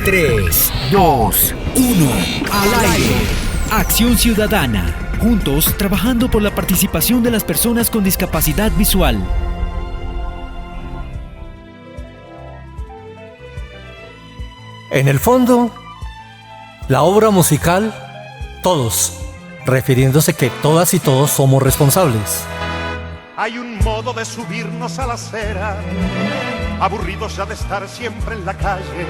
3, 2, 1, al aire. Acción Ciudadana. Juntos trabajando por la participación de las personas con discapacidad visual. En el fondo, la obra musical, todos, refiriéndose que todas y todos somos responsables. Hay un modo de subirnos a la acera, aburridos ya de estar siempre en la calle,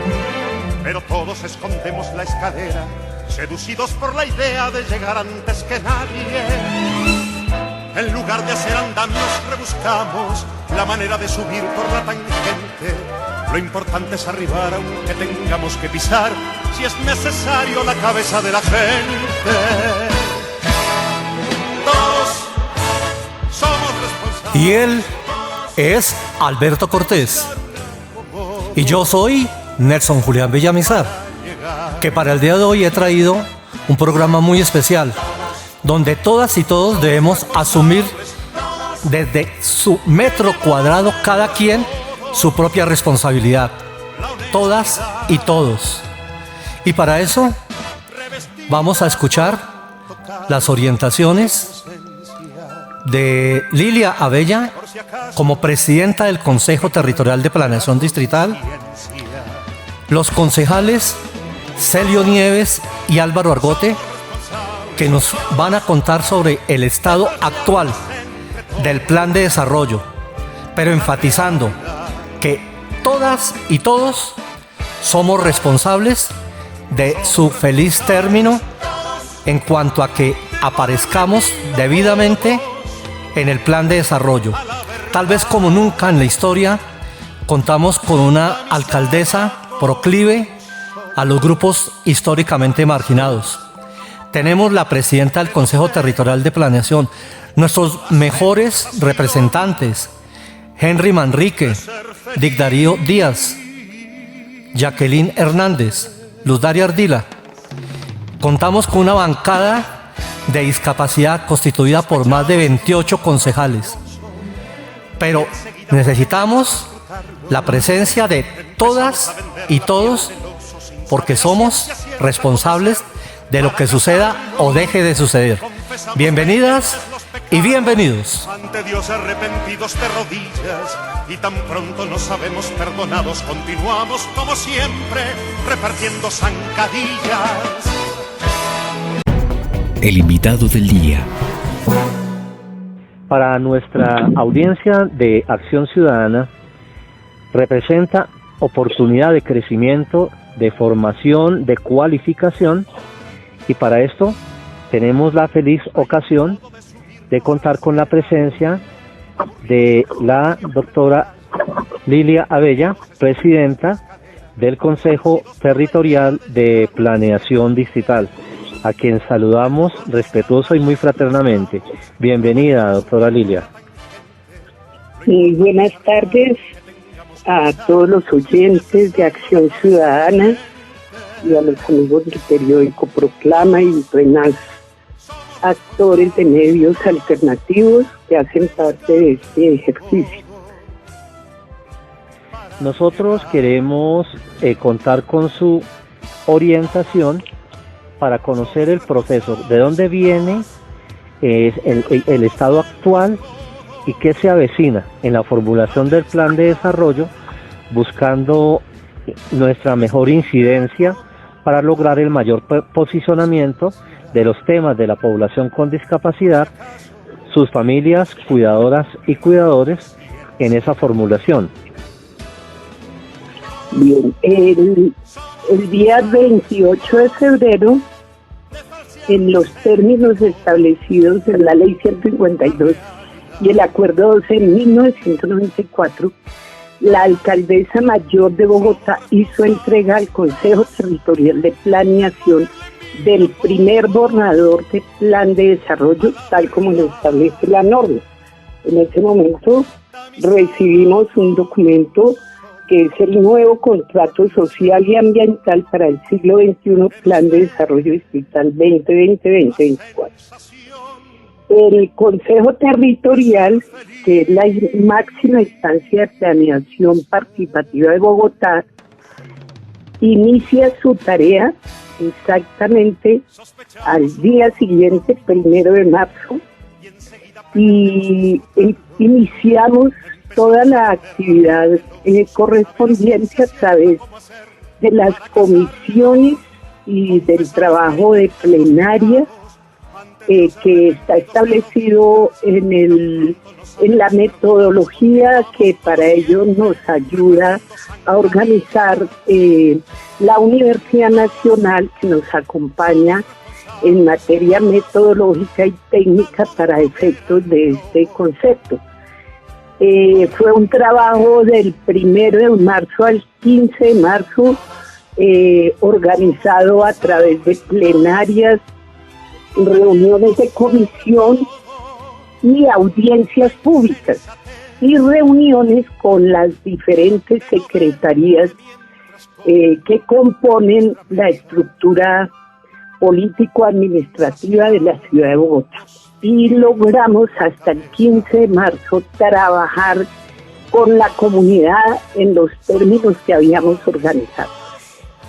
pero todos escondemos la escalera, seducidos por la idea de llegar antes que nadie. En lugar de hacer andamios rebuscamos la manera de subir por la tangente. Lo importante es arribar aunque tengamos que pisar, si es necesario, la cabeza de la gente. Todos somos responsables. Y él es Alberto Cortés. Y yo soy Nelson Julián Villamizar, que para el día de hoy he traído un programa muy especial, donde todas y todos debemos asumir desde su metro cuadrado cada quien su propia responsabilidad, todas y todos. Y para eso vamos a escuchar las orientaciones de Lilia Abella como presidenta del Consejo Territorial de Planeación Distrital, los concejales Celio Nieves y Álvaro Argote, que nos van a contar sobre el estado actual del plan de desarrollo, pero enfatizando que todas y todos somos responsables de su feliz término en cuanto a que aparezcamos debidamente en el plan de desarrollo. Tal vez como nunca en la historia contamos con una alcaldesa proclive a los grupos históricamente marginados. Tenemos la presidenta del Consejo Territorial de Planeación, nuestros mejores representantes, Henry Manrique, Dick Darío Díaz, Jacqueline Hernández, Luz Daria Ardila. Contamos con una bancada de discapacidad constituida por más de 28 concejales. Pero necesitamos la presencia de todas y todos, porque somos responsables de lo que suceda o deje de suceder. Bienvenidas y bienvenidos. Ante Dios arrepentidos de rodillas, y tan pronto nos sabemos perdonados, continuamos como siempre repartiendo zancadillas. El invitado del día. Para nuestra audiencia de Acción Ciudadana, representa oportunidad de crecimiento, de formación, de cualificación, y para esto tenemos la feliz ocasión de contar con la presencia de la doctora Lilia Abella, presidenta del Consejo Territorial de Planeación Distrital, a quien saludamos respetuoso y muy fraternamente. Bienvenida, doctora Lilia. Buenas tardes a todos los oyentes de Acción Ciudadana y a los amigos del periódico Proclama y Renaz, actores de medios alternativos que hacen parte de este ejercicio. Nosotros queremos contar con su orientación para conocer el proceso, de dónde viene el estado actual y qué se avecina en la formulación del plan de desarrollo, buscando nuestra mejor incidencia para lograr el mayor posicionamiento de los temas de la población con discapacidad, sus familias, cuidadoras y cuidadores en esa formulación. Bien, el día 28 de febrero, en los términos establecidos en la Ley 152 y el Acuerdo 12 de 1994, la alcaldesa mayor de Bogotá hizo entrega al Consejo Territorial de Planeación del primer borrador de plan de desarrollo, tal como lo establece la norma. En ese momento recibimos un documento que es el nuevo Contrato Social y Ambiental para el siglo XXI, Plan de Desarrollo Distrital 2020-2024. El Consejo Territorial, que es la máxima instancia de planeación participativa de Bogotá, inicia su tarea exactamente al día siguiente, 1 de marzo, y iniciamos toda la actividad correspondiente a través de las comisiones y del trabajo de plenaria que está establecido en la metodología que para ello nos ayuda a organizar la Universidad Nacional, que nos acompaña en materia metodológica y técnica para efectos de este concepto. Fue un trabajo del 1 de marzo al 15 de marzo, organizado a través de plenarias, reuniones de comisión y audiencias públicas y reuniones con las diferentes secretarías que componen la estructura político-administrativa de la ciudad de Bogotá. Y logramos hasta el 15 de marzo trabajar con la comunidad en los términos que habíamos organizado.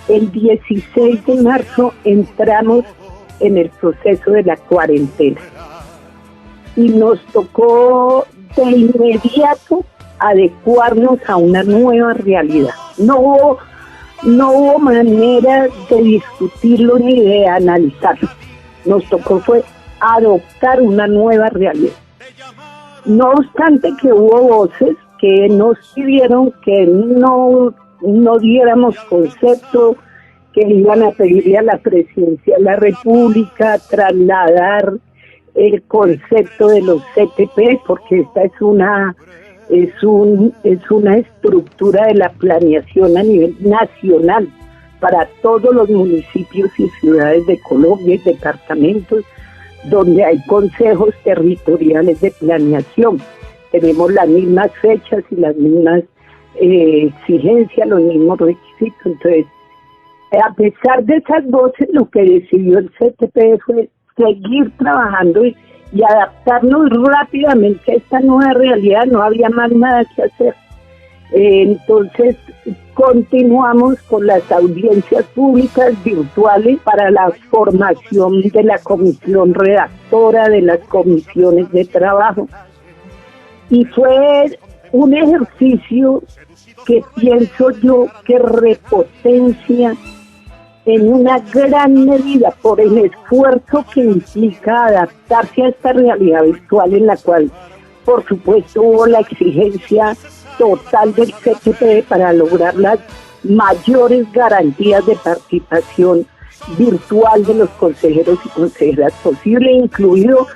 El 16 de marzo entramos en el proceso de la cuarentena y nos tocó de inmediato adecuarnos a una nueva realidad. No hubo manera de discutirlo ni de analizarlo. Nos tocó fue adoptar una nueva realidad. No obstante que hubo voces que nos pidieron que no diéramos concepto, que iban a pedirle a la Presidencia de la República trasladar el concepto de los CTP, porque esta es una estructura de la planeación a nivel nacional para todos los municipios y ciudades de Colombia y departamentos donde hay consejos territoriales de planeación. Tenemos las mismas fechas y las mismas exigencias, los mismos requisitos. Entonces, a pesar de esas voces, lo que decidió el CTP fue seguir trabajando y adaptarnos rápidamente a esta nueva realidad. No había más nada que hacer. Entonces, continuamos con las audiencias públicas virtuales para la formación de la comisión redactora, de las comisiones de trabajo. Y fue un ejercicio que pienso yo que repotencia en una gran medida por el esfuerzo que implica adaptarse a esta realidad virtual, en la cual, por supuesto, hubo la exigencia total del CTP para lograr las mayores garantías de participación virtual de los consejeros y consejeras posible, incluido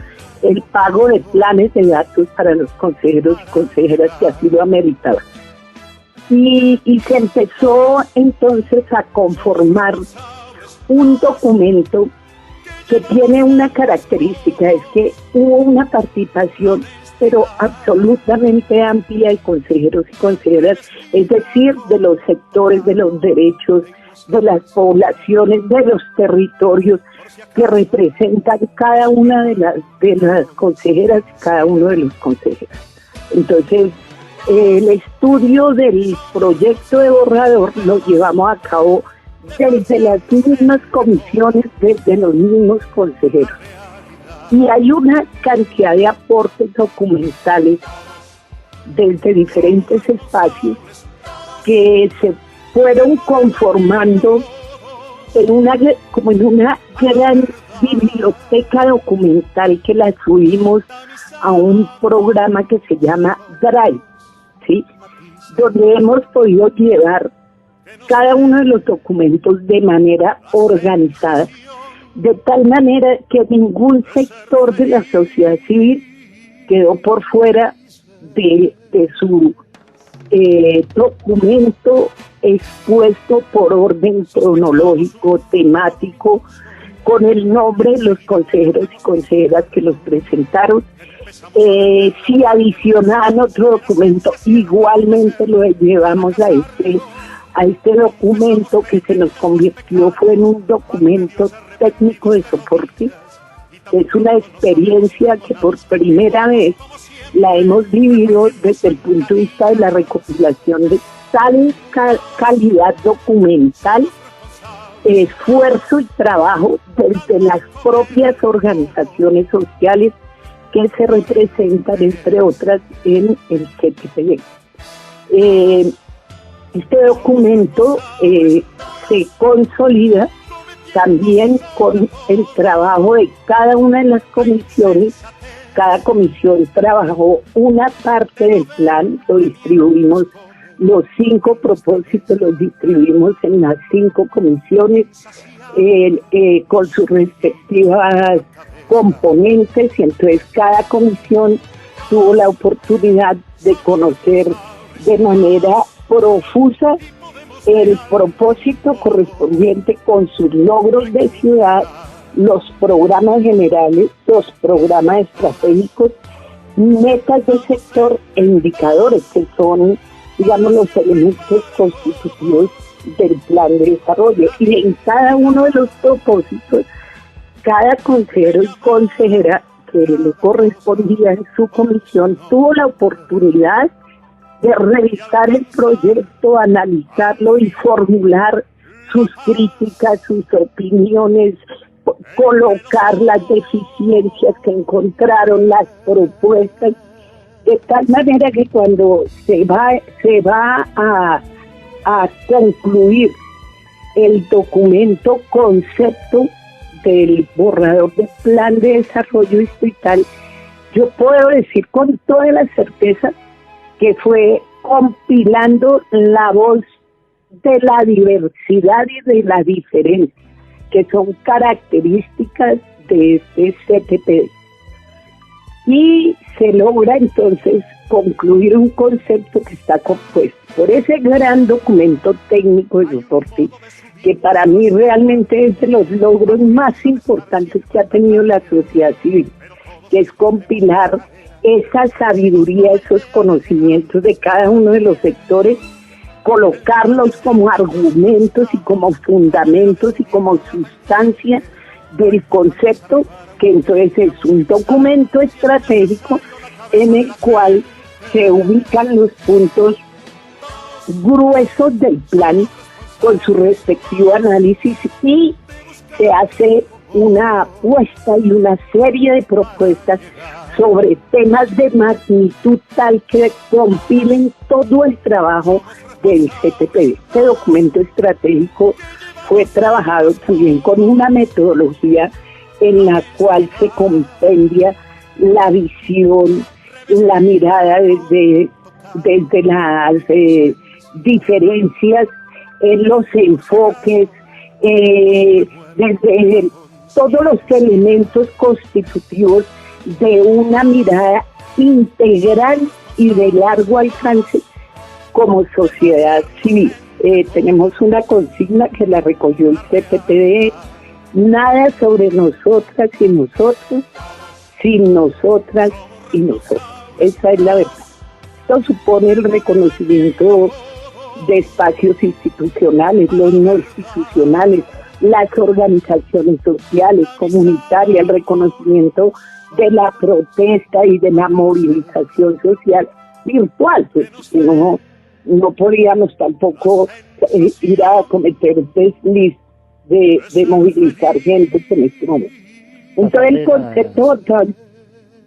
el pago de planes de datos para los consejeros y consejeras que así lo ameritaban. Y se empezó entonces a conformar un documento que tiene una característica, es que hubo una participación pero absolutamente amplia de consejeros y consejeras, es decir, de los sectores, de los derechos, de las poblaciones, de los territorios que representan cada una de las consejeras y cada uno de los consejeros. Entonces, el estudio del proyecto de borrador lo llevamos a cabo desde las mismas comisiones, desde los mismos consejeros. Y hay una cantidad de aportes documentales desde diferentes espacios que se fueron conformando en una gran biblioteca documental que la subimos a un programa que se llama Drive, ¿sí? Donde hemos podido llevar cada uno de los documentos de manera organizada, de tal manera que ningún sector de la sociedad civil quedó por fuera de su documento expuesto por orden cronológico, temático, con el nombre de los consejeros y consejeras que los presentaron. Si adicionaban otro documento, igualmente lo llevamos a este documento, que se nos convirtió fue en un documento técnico de soporte. Es una experiencia que por primera vez la hemos vivido desde el punto de vista de la recopilación de calidad documental, esfuerzo y trabajo desde las propias organizaciones sociales que se representan, entre otras, en el CTPD. Este documento se consolida también con el trabajo de cada una de las comisiones. Cada comisión trabajó una parte del plan, lo distribuimos, los 5 propósitos los distribuimos en las 5 comisiones con sus respectivas componentes, y entonces cada comisión tuvo la oportunidad de conocer de manera profusa el propósito correspondiente con sus logros de ciudad, los programas generales, los programas estratégicos, metas del sector e indicadores que son, digamos, los elementos constitutivos del plan de desarrollo. Y en cada uno de los propósitos, cada consejero y consejera que le correspondía en su comisión tuvo la oportunidad de revisar el proyecto, analizarlo y formular sus críticas, sus opiniones, colocar las deficiencias que encontraron, las propuestas, de tal manera que cuando se va a concluir el documento concepto del borrador de plan de desarrollo distrital, yo puedo decir con toda la certeza que fue compilando la voz de la diversidad y de la diferencia, que son características de este CTPD. Y se logra entonces concluir un concepto que está compuesto por ese gran documento técnico de soporte, que para mí realmente es de los logros más importantes que ha tenido la sociedad civil, que es compilar esa sabiduría, esos conocimientos de cada uno de los sectores, colocarlos como argumentos y como fundamentos y como sustancia del concepto, que entonces es un documento estratégico en el cual se ubican los puntos gruesos del plan con su respectivo análisis, y se hace una apuesta y una serie de propuestas sobre temas de magnitud tal que compilen todo el trabajo del CTPD. Este documento estratégico fue trabajado también con una metodología en la cual se compendia la visión, la mirada desde las diferencias, los enfoques, desde todos los elementos constitutivos de una mirada integral y de largo alcance como sociedad civil. Tenemos una consigna que la recogió el CTPD: nada sobre nosotras y nosotros, sin nosotras y nosotros. Esa es la verdad. Esto supone el reconocimiento de espacios institucionales, los no institucionales, las organizaciones sociales, comunitarias, el reconocimiento de la protesta y de la movilización social virtual, pues no podíamos tampoco ir a cometer desliz de movilizar gente en este momento. Entonces el concepto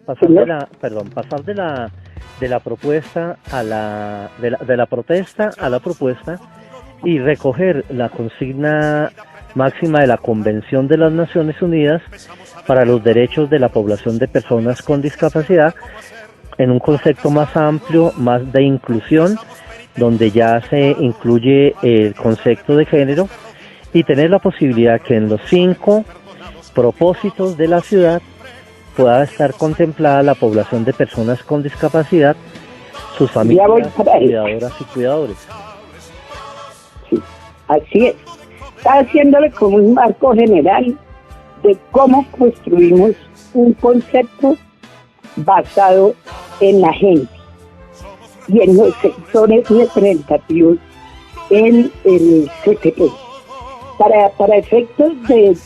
pasar de la propuesta a de la protesta a la propuesta, y recoger la consigna máxima de la Convención de las Naciones Unidas para los derechos de la población de personas con discapacidad en un concepto más amplio, más de inclusión, donde ya se incluye el concepto de género, y tener la posibilidad que en los 5 propósitos de la ciudad pueda estar contemplada la población de personas con discapacidad, sus familias, cuidadoras y cuidadores. Sí, así es. Está haciéndole como un marco general de cómo construimos un concepto basado en la gente y en los sectores representativos en el CTP. Para efectos del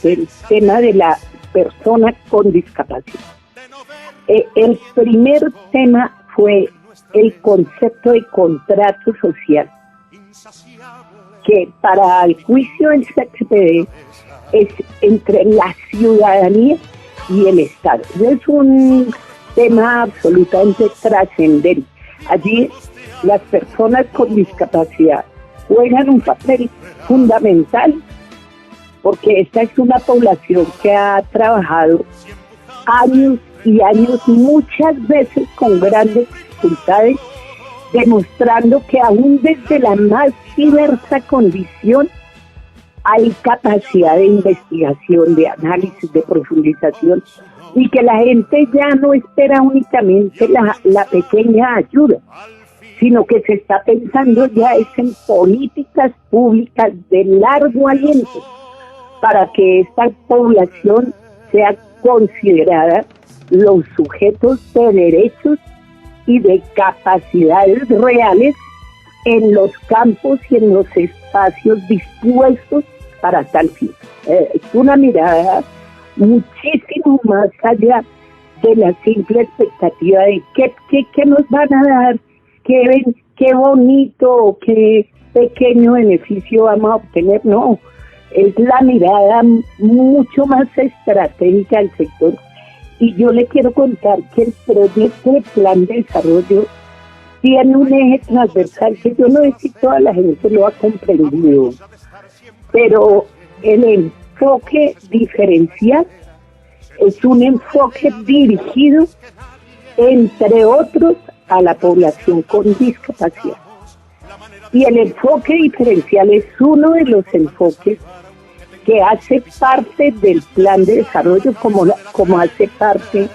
tema de la persona con discapacidad, el primer tema fue el concepto de contrato social, que para el juicio del CPD es entre la ciudadanía y el Estado. Es un tema absolutamente trascendente. Allí las personas con discapacidad juegan un papel fundamental porque esta es una población que ha trabajado años y años, muchas veces con grandes dificultades, demostrando que aún desde la más diversa condición hay capacidad de investigación, de análisis, de profundización, y que la gente ya no espera únicamente la pequeña ayuda, sino que se está pensando ya es en políticas públicas de largo aliento para que esta población sea considerada los sujetos de derechos y de capacidades reales en los campos y en los espacios dispuestos para tal fin. Es una mirada muchísimo más allá de la simple expectativa de qué nos van a dar, qué bonito, qué pequeño beneficio vamos a obtener. No, es la mirada mucho más estratégica del sector. Y yo le quiero contar que el proyecto de plan de desarrollo tiene un eje transversal que yo no sé si toda la gente lo ha comprendido, pero el enfoque diferencial es un enfoque dirigido, entre otros, a la población con discapacidad. Y el enfoque diferencial es uno de los enfoques que hace parte del plan de desarrollo, como hace parte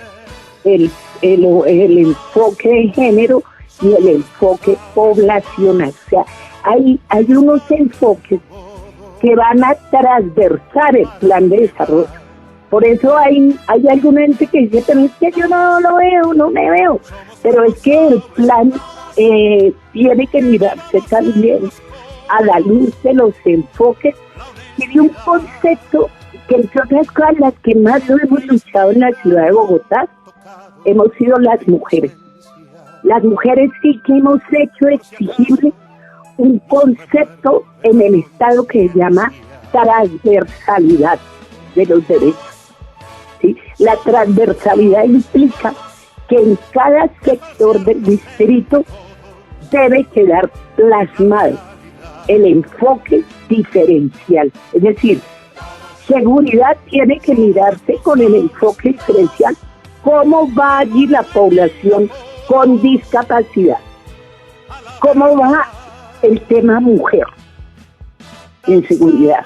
el enfoque de género y el enfoque poblacional. O sea, hay unos enfoques que van a transversar el plan de desarrollo. Por eso hay alguna gente que dice, pero es que yo no lo veo, no me veo. Pero es que el plan tiene que mirarse también a la luz de los enfoques y de un concepto que, entre otras cosas, las que más lo hemos luchado en la ciudad de Bogotá, hemos sido las mujeres. Las mujeres sí que hemos hecho exigible un concepto en el Estado que se llama transversalidad de los derechos. ¿Sí? La transversalidad implica que en cada sector del distrito debe quedar plasmado el enfoque diferencial. Es decir, seguridad tiene que mirarse con el enfoque diferencial. ¿Cómo va allí la población con discapacidad? ¿Cómo va el tema mujer en seguridad?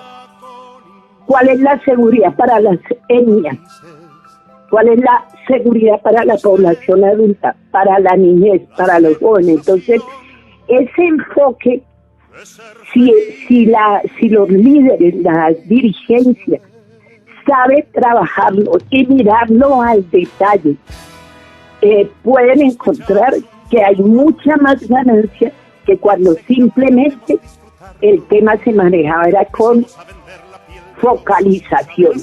¿Cuál es la seguridad para las etnias? ¿Cuál es la seguridad para la población adulta, para la niñez, para los jóvenes? Entonces, ese enfoque, si los líderes, la dirigencia, sabe trabajarlo y mirarlo al detalle, pueden encontrar que hay mucha más ganancia que cuando simplemente el tema se manejaba era con focalización.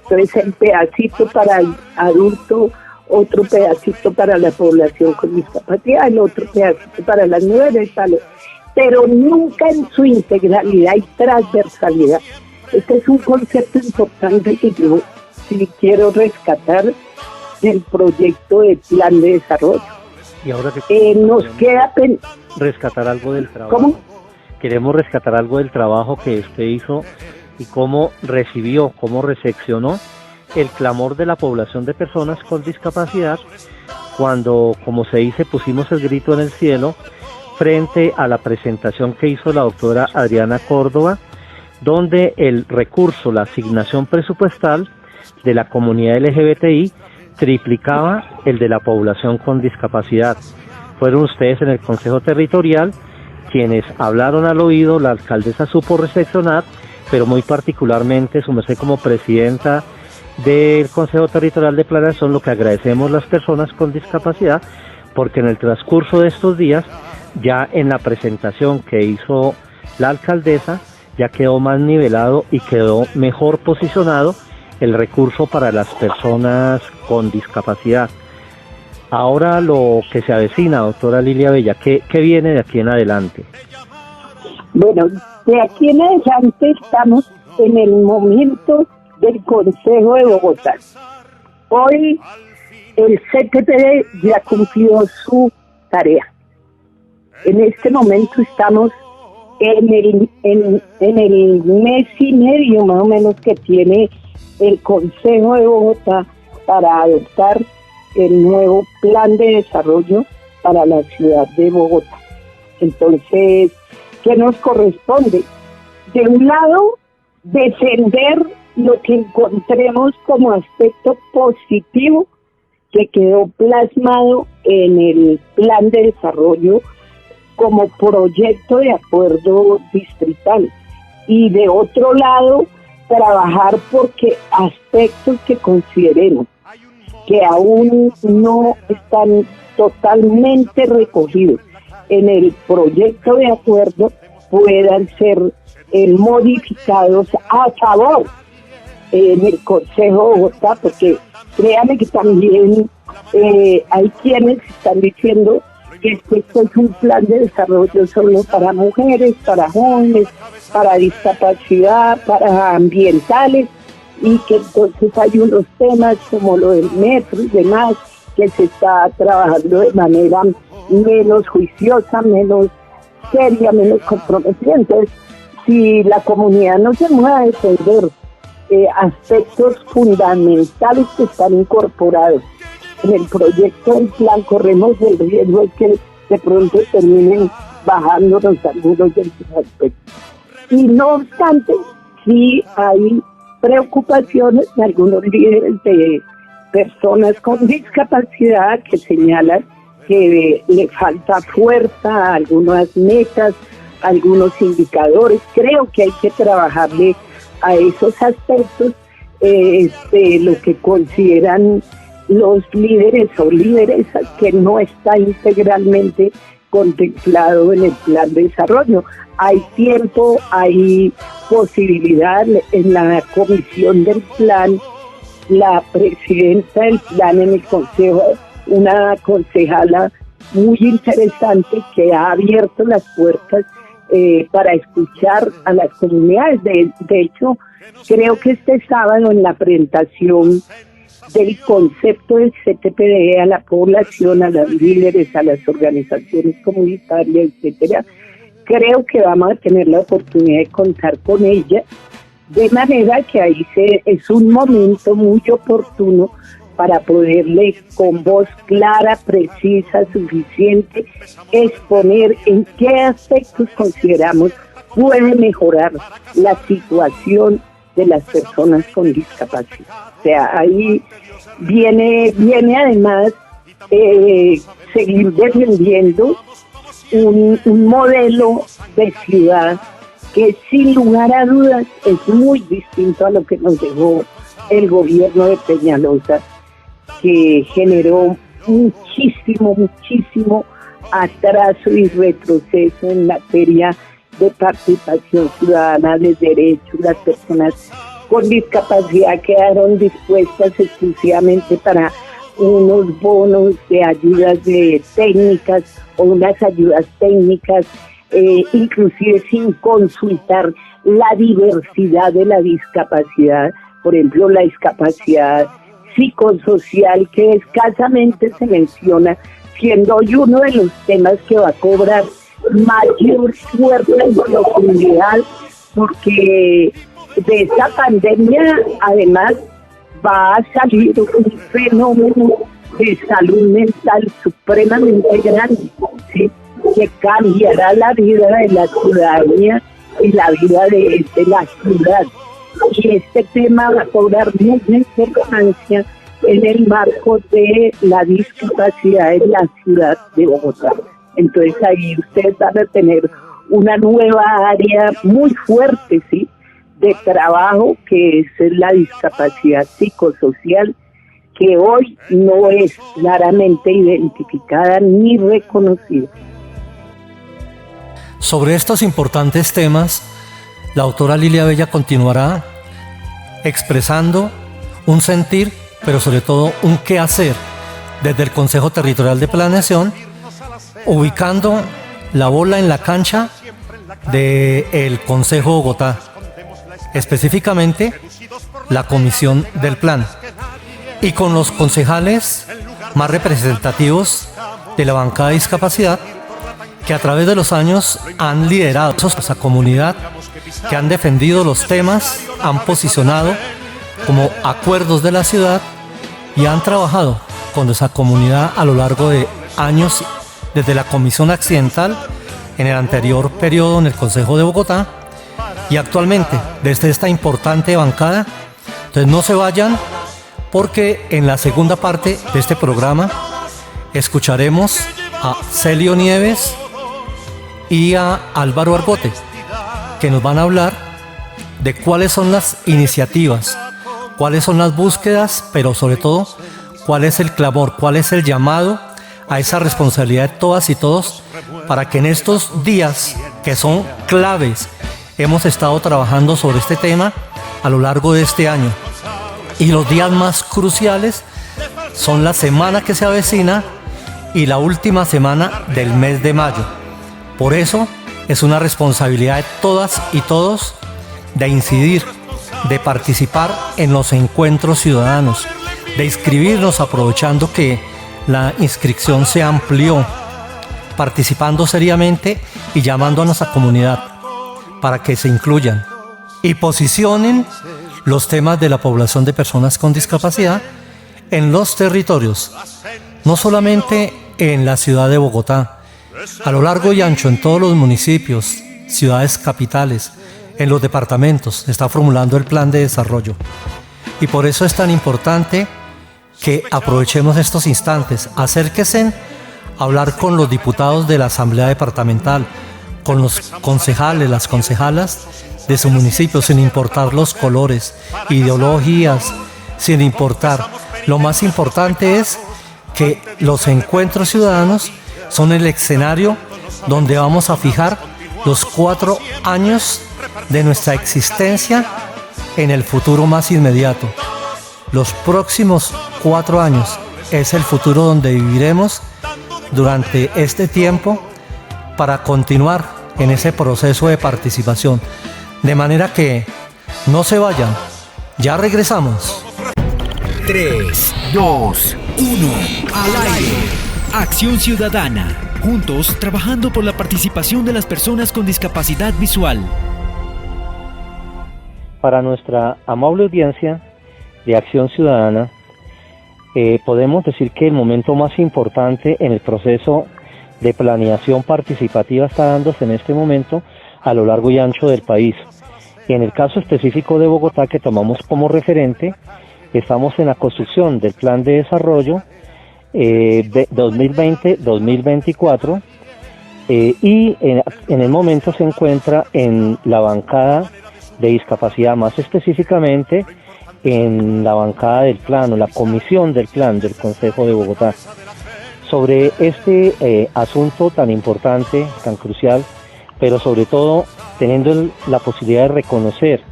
Entonces el pedacito para el adulto, otro pedacito para la población con discapacidad, el otro pedacito para las mujeres, pero nunca en su integralidad y transversalidad. Este es un concepto importante que yo sí quiero rescatar del proyecto de plan de desarrollo. Y ahora que nos queda rescatar algo del trabajo. ¿Cómo? Queremos rescatar algo del trabajo que usted hizo y cómo recibió, cómo recepcionó el clamor de la población de personas con discapacidad cuando, como se dice, pusimos el grito en el cielo frente a la presentación que hizo la doctora Adriana Córdoba, donde el recurso, la asignación presupuestal de la comunidad LGBTI triplicaba el de la población con discapacidad. Fueron ustedes en el Consejo Territorial quienes hablaron al oído, la alcaldesa supo recepcionar, pero muy particularmente su merced como presidenta del Consejo Territorial de Planeación, lo que agradecemos las personas con discapacidad, porque en el transcurso de estos días, ya en la presentación que hizo la alcaldesa, ya quedó más nivelado y quedó mejor posicionado el recurso para las personas con discapacidad. Ahora lo que se avecina, doctora Lilia Bella, ¿qué viene de aquí en adelante? Bueno, de aquí en adelante estamos en el momento del Consejo de Bogotá. Hoy el CTPD ya cumplió su tarea. En este momento estamos en el mes y medio más o menos que tiene el Consejo de Bogotá para adoptar el nuevo plan de desarrollo para la ciudad de Bogotá. Entonces, ¿qué nos corresponde? De un lado, defender lo que encontremos como aspecto positivo que quedó plasmado en el plan de desarrollo como proyecto de acuerdo distrital. Y de otro lado, trabajar porque aspectos que consideremos que aún no están totalmente recogidos en el proyecto de acuerdo puedan ser modificados a favor en el Consejo de Bogotá, porque créanme que también hay quienes están diciendo que esto es un plan de desarrollo solo para mujeres, para jóvenes, para discapacidad, para ambientales, y que entonces hay unos temas como lo del metro y demás que se está trabajando de manera menos juiciosa, menos seria, menos comprometida. Entonces, si la comunidad no se mueve a defender aspectos fundamentales que están incorporados en el proyecto del plan, corremos el riesgo de que de pronto terminen bajándonos algunos de esos aspectos. Y no obstante, sí hay preocupaciones de algunos líderes de personas con discapacidad que señalan que le falta fuerza a algunas metas, a algunos indicadores. Creo que hay que trabajarle a esos aspectos, lo que consideran los líderes o lideresas que no está integralmente contemplado en el plan de desarrollo. Hay tiempo, hay posibilidad. En la comisión del plan, la presidenta del plan en el consejo, una concejala muy interesante que ha abierto las puertas para escuchar a las comunidades. De hecho, creo que este sábado en la presentación del concepto del CTPD a la población, a los líderes, a las organizaciones comunitarias, etcétera, creo que vamos a tener la oportunidad de contar con ella, de manera que ahí es un momento muy oportuno para poderle con voz clara, precisa, suficiente, exponer en qué aspectos consideramos puede mejorar la situación de las personas con discapacidad. O sea, ahí viene además seguir defendiendo un modelo de ciudad que sin lugar a dudas es muy distinto a lo que nos dejó el gobierno de Peñalosa, que generó muchísimo atraso y retroceso en materia de participación ciudadana, de derechos. Las personas con discapacidad quedaron dispuestas exclusivamente para unos bonos de ayudas de técnicas o unas ayudas técnicas, inclusive sin consultar la diversidad de la discapacidad. Por ejemplo, la discapacidad psicosocial, que escasamente se menciona, siendo hoy uno de los temas que va a cobrar mayor fuerza en la comunidad, porque de esta pandemia además va a salir un fenómeno de salud mental supremamente grande, ¿sí?, que cambiará la vida de la ciudadanía y la vida de la ciudad. Y este tema va a cobrar mucha importancia en el marco de la discapacidad en la ciudad de Bogotá. Entonces ahí ustedes van a tener una nueva área muy fuerte, ¿sí?, de trabajo, que es la discapacidad psicosocial, que hoy no es claramente identificada ni reconocida. Sobre estos importantes temas, la doctora Lilia Bella continuará expresando un sentir, pero sobre todo un qué hacer desde el Consejo Territorial de Planeación, ubicando la bola en la cancha del Consejo de Bogotá, específicamente la Comisión del Plan, y con los concejales más representativos de la bancada de discapacidad, que a través de los años han liderado esa comunidad, que han defendido los temas, han posicionado como acuerdos de la ciudad y han trabajado con esa comunidad a lo largo de años, desde la Comisión Accidental en el anterior periodo en el Consejo de Bogotá y actualmente desde esta importante bancada. Entonces no se vayan, porque en la segunda parte de este programa escucharemos a Celio Nieves y a Álvaro Argote, que nos van a hablar de cuáles son las iniciativas, cuáles son las búsquedas, pero sobre todo cuál es el clamor, cuál es el llamado a esa responsabilidad de todas y todos, para que en estos días que son claves, hemos estado trabajando sobre este tema a lo largo de este año, y los días más cruciales son la semana que se avecina y la última semana del mes de mayo. Por eso es una responsabilidad de todas y todos de incidir, de participar en los encuentros ciudadanos, de inscribirnos, aprovechando que la inscripción se amplió, participando seriamente y llamando a nuestra comunidad para que se incluyan y posicionen los temas de la población de personas con discapacidad en los territorios, no solamente en la ciudad de Bogotá, a lo largo y ancho en todos los municipios, ciudades capitales, en los departamentos, se está formulando el plan de desarrollo. Y por eso es tan importante que aprovechemos estos instantes, acérquense a hablar con los diputados de la Asamblea Departamental, con los concejales, las concejalas de su municipio, sin importar los colores, ideologías, sin importar. Lo más importante es que los encuentros ciudadanos son el escenario donde vamos a fijar los 4 años de nuestra existencia en el futuro más inmediato. Los próximos 4 años es el futuro donde viviremos durante este tiempo para continuar en ese proceso de participación. De manera que no se vayan, ya regresamos. 3, 2, 1, al aire. Acción Ciudadana. Juntos trabajando por la participación de las personas con discapacidad visual. Para nuestra amable audiencia de Acción Ciudadana, podemos decir que el momento más importante en el proceso de planeación participativa está dándose en este momento a lo largo y ancho del país. En el caso específico de Bogotá, que tomamos como referente, estamos en la construcción del plan de desarrollo de 2020-2024 y en el momento se encuentra en la bancada de discapacidad, más específicamente en la bancada del plan o la comisión del plan del Consejo de Bogotá. Sobre este asunto tan importante, tan crucial, pero sobre todo teniendo la posibilidad de reconocer,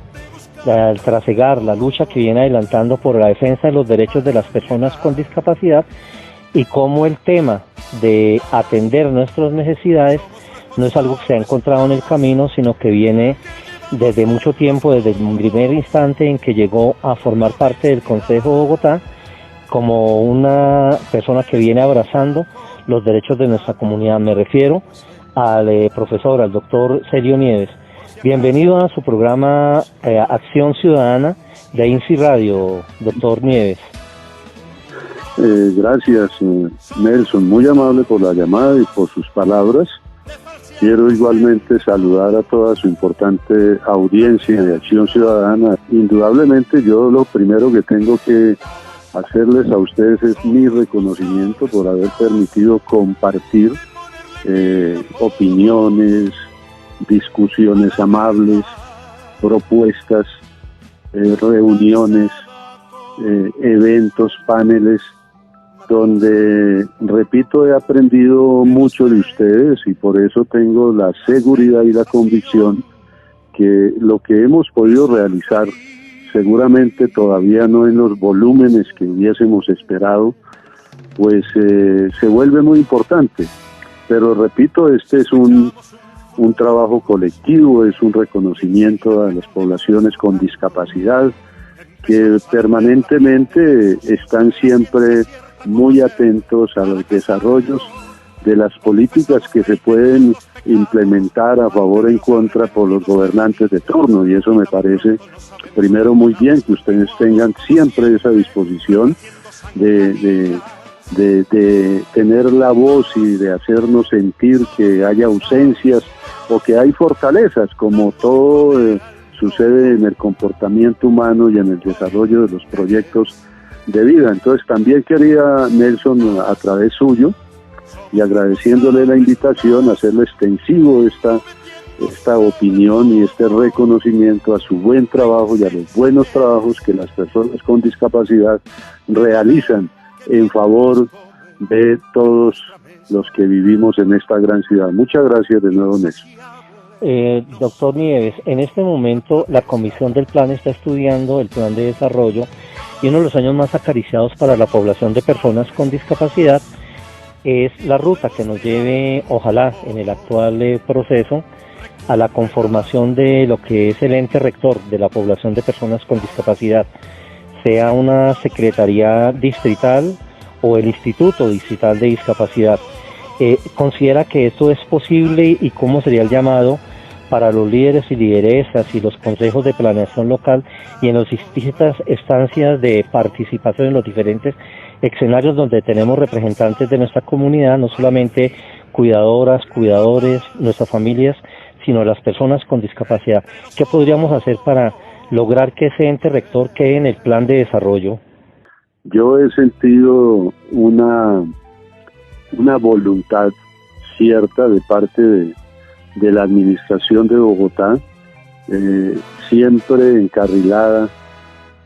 de trasegar la lucha que viene adelantando por la defensa de los derechos de las personas con discapacidad, y cómo el tema de atender nuestras necesidades no es algo que se ha encontrado en el camino, sino que viene desde mucho tiempo, desde el primer instante en que llegó a formar parte del Consejo de Bogotá, como una persona que viene abrazando los derechos de nuestra comunidad. Me refiero al profesor, al doctor Celio Nieves. Bienvenido a su programa Acción Ciudadana de INSI Radio, doctor Nieves. Gracias, Nelson, muy amable por la llamada y por sus palabras. Quiero igualmente saludar a toda su importante audiencia de Acción Ciudadana. Indudablemente yo lo primero que tengo que hacerles a ustedes es mi reconocimiento por haber permitido compartir opiniones, discusiones amables, propuestas, reuniones, eventos, paneles, donde, repito, he aprendido mucho de ustedes y por eso tengo la seguridad y la convicción que lo que hemos podido realizar, seguramente todavía no en los volúmenes que hubiésemos esperado, pues se vuelve muy importante. Pero repito, este es un un trabajo colectivo, es un reconocimiento a las poblaciones con discapacidad que permanentemente están siempre muy atentos a los desarrollos de las políticas que se pueden implementar a favor o en contra por los gobernantes de turno, y eso me parece primero muy bien que ustedes tengan siempre esa disposición de tener la voz y de hacernos sentir que hay ausencias o que hay fortalezas, como todo sucede en el comportamiento humano y en el desarrollo de los proyectos de vida. Entonces también quería, Nelson, a través suyo, y agradeciéndole la invitación, hacerle extensivo esta opinión y este reconocimiento a su buen trabajo y a los buenos trabajos que las personas con discapacidad realizan en favor de todos los que vivimos en esta gran ciudad. Muchas gracias de nuevo, Nelson. Doctor Nieves, en este momento la Comisión del Plan está estudiando el plan de desarrollo y uno de los años más acariciados para la población de personas con discapacidad es la ruta que nos lleve, ojalá, en el actual proceso, a la conformación de lo que es el ente rector de la población de personas con discapacidad, sea una secretaría distrital o el Instituto Distrital de Discapacidad. ¿Considera que esto es posible y cómo sería el llamado para los líderes y lideresas y los consejos de planeación local y en las distintas estancias de participación en los diferentes escenarios donde tenemos representantes de nuestra comunidad, no solamente cuidadoras, cuidadores, nuestras familias, sino las personas con discapacidad? ¿Qué podríamos hacer para lograr que ese ente rector quede en el plan de desarrollo? Yo he sentido una voluntad cierta de parte de la administración de Bogotá, siempre encarrilada,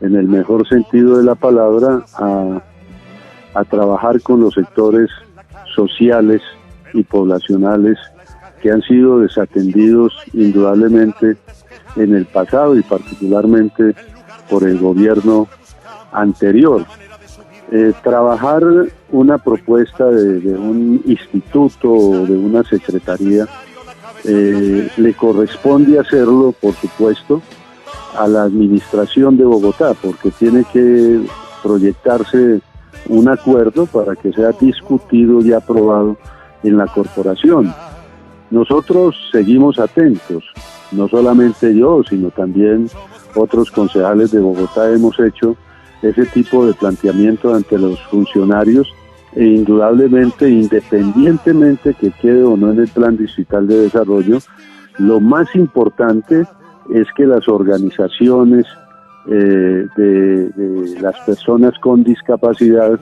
en el mejor sentido de la palabra, a trabajar con los sectores sociales y poblacionales que han sido desatendidos indudablemente en el pasado y particularmente por el gobierno anterior. Trabajar una propuesta de un instituto o de una secretaría le corresponde hacerlo, por supuesto, a la administración de Bogotá, porque tiene que proyectarse un acuerdo para que sea discutido y aprobado en la corporación. Nosotros seguimos atentos, no solamente yo, sino también otros concejales de Bogotá hemos hecho ese tipo de planteamiento ante los funcionarios e indudablemente, independientemente que quede o no en el Plan Distrital de Desarrollo, lo más importante es que las organizaciones de las personas con discapacidad,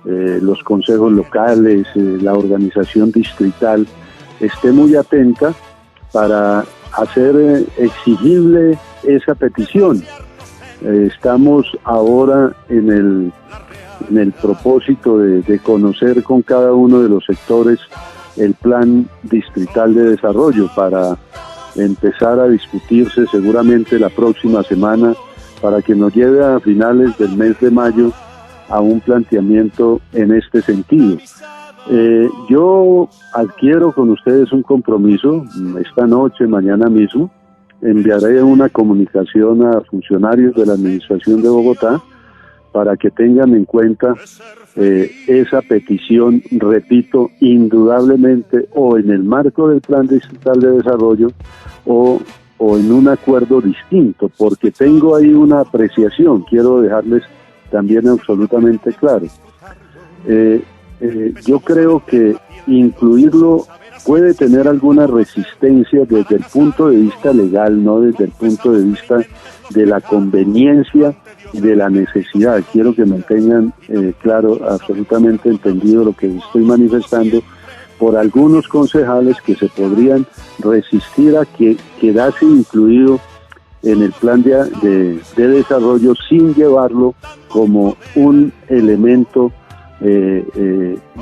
los consejos locales, la organización distrital, esté muy atenta para hacer exigible esa petición. Estamos ahora en el propósito de conocer con cada uno de los sectores el plan distrital de desarrollo para empezar a discutirse seguramente la próxima semana para que nos lleve a finales del mes de mayo a un planteamiento en este sentido. Yo adquiero con ustedes un compromiso, esta noche, mañana mismo, enviaré una comunicación a funcionarios de la Administración de Bogotá para que tengan en cuenta esa petición, repito, indudablemente o en el marco del Plan Distrital de Desarrollo o en un acuerdo distinto, porque tengo ahí una apreciación, quiero dejarles también absolutamente claro. Yo creo que incluirlo puede tener alguna resistencia desde el punto de vista legal, no desde el punto de vista de la conveniencia y de la necesidad. Quiero que me tengan claro, absolutamente entendido lo que estoy manifestando, por algunos concejales que se podrían resistir a que quedase incluido en el plan de desarrollo sin llevarlo como un elemento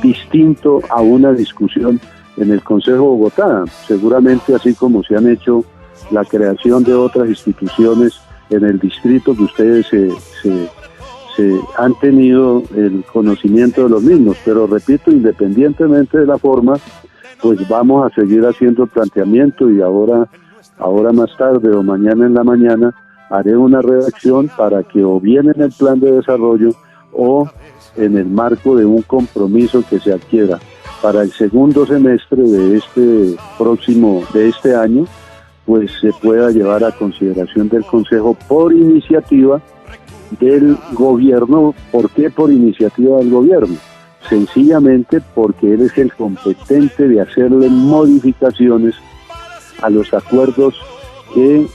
distinto a una discusión en el Consejo de Bogotá, seguramente así como se han hecho la creación de otras instituciones en el distrito que ustedes se han tenido el conocimiento de los mismos, pero repito, independientemente de la forma, pues vamos a seguir haciendo el planteamiento, y ahora más tarde o mañana en la mañana haré una redacción para que, o bien en el plan de desarrollo o en el marco de un compromiso que se adquiera para el segundo semestre de este año, pues se pueda llevar a consideración del Consejo por iniciativa del gobierno. ¿Por qué por iniciativa del gobierno? Sencillamente porque él es el competente de hacerle modificaciones a los acuerdos que